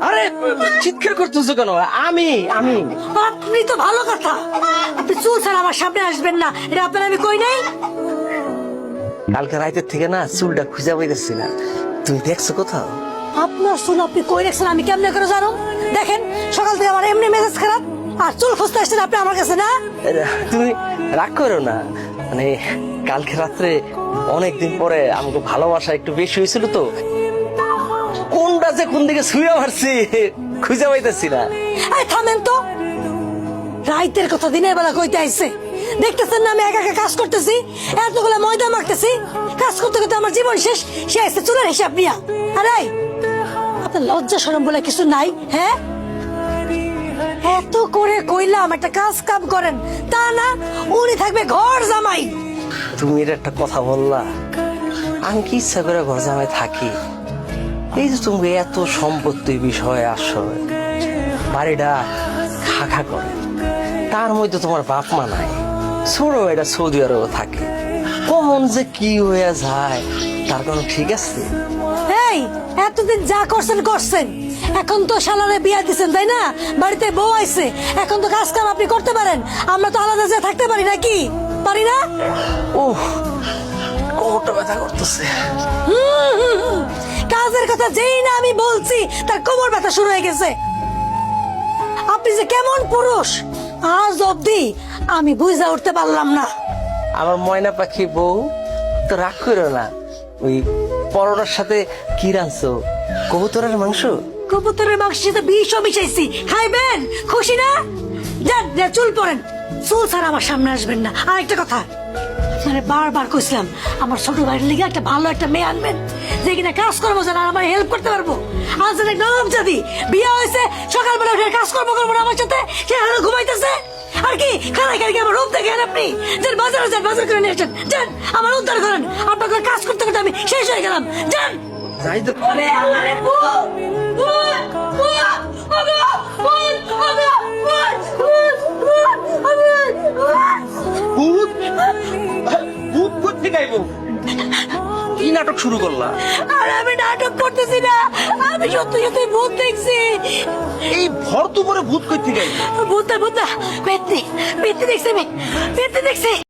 আরে চিৎকার করতেছো কেন? আমি আমি আপনি তো ভালো কথা, আপনি চুল ছাড়া আমার সামনে আসবেন না, এটা আপনার আমি কই নাই। কালকে রাতের থেকে না চুলটা খুঁজে পাইতেছি না, তুমি দেখছো কোথাও? আপনার চুল আপনি কই রাখছেন আমি কেমনে করে জানো? দেখেন সকাল থেকে আমার এমনি মেজাজ খারাপ, আর চুল খুঁজতে আসছেন আপনি আমার কাছে না। তুমি রাগ করো না, মানে কালকে রাত্রে অনেকদিন পরে আমাকে ভালোবাসা একটু বেশি হয়েছিল তো, কোনটা যে কোন দিকে শুয়ে মারছি খুঁজে পাইতেছি না। এই থামেন তো, রাইতের কথা দিনের বেলা কইতে আইছে। দেখতেছেন না আমি একা একা কাজ করতেছি, এতগুলো ময়দা মাখতেছি, কাজ করতে করতে আমার জীবন শেষ। সে আইছে চুলের হিসাব নিয়া। আরে আপনার লজ্জা শরম বলে কিছু নাই? হ্যাঁ, এত করে কইলাম একটা কাজ কাম করেন, তা না উনি থাকবে ঘর জামাই। তুমি এটা একটা কথা বললা, আমি কি ইচ্ছা করে ঘর জামাই থাকি? এই যে তুমি এত সম্পত্তির বিষয়ে আসো, বাড়িটা খা খা করে, তার মধ্যে তোমার বাপ মা নাই, ছোট এটা সৌদি আরবে থাকে, কমন যে কি হয়ে যায় তার কোনো ঠিক আছে? এই এতদিন যা করছেন করছেন, এখন তো শালারে বিয়া দিছেন তাই না, বাড়িতে বউ আইছে, এখন তো কাজ কাম আপনি করতে পারেন। আমরা তো আলাদা যে থাকতে পারি নাকি? পারি না? ওহ, কোমরটা ব্যথা করতেছে। কাজের কথা যেই না আমি বলছি তার কোমর ব্যথা শুরু হয়ে গেছে। আপনি যে কেমন পুরুষ আজ অব্দি আমি বুঝা উঠতে পারলাম না। আমার ময়না পাখি বউ, তো রাগ করো না, ওই পরোটার সাথে কি রাঁধছো? কবুতরের মাংস? কবুতরের মাংসের সাথে বিষও মিশাইছি, খাইবেন? খুশি না? যান যান, চুল পরেন, চুল ছাড়া আমার সামনে আসবেন না। আর একটা কথা, মানে বারবার কইছিলাম আমার ছোট ভাইয়ের লিগে একটা ভালো একটা মেয়ে আনবেন, যে কিনা কাজ করবো যেন, আমার হেল্প করতে পারবো। আজ একটা নরম জাতি বিয়ে হয়েছে, সকালবেলা উঠে কাজ করবো না আমার সাথে, সে এখনো ঘুমাইতেছে। আর কি খানা খাই আমার রূপ দেখেন আপনি? যান বাজারে যান, বাজার করে নিয়ে আসেন, যান আমার উদ্ধার করেন। আপনাকে কাজ করতে করতে আমি শেষ হয়ে গেলাম, যান। যাই তো। ভূত? ভূত কোত্থেকে আইবো? কি নাটক শুরু করলা? আর আমি নাটক করতেছি না, আমি সত্যি সত্যি ভূত দেখছি। এই ভর দুপুরে ভূত কোত্থেকে আইবো? ভূত না, ভূত না, পেত্নি, পেত্নি দেখছি আমি, পেত্নি দেখছি।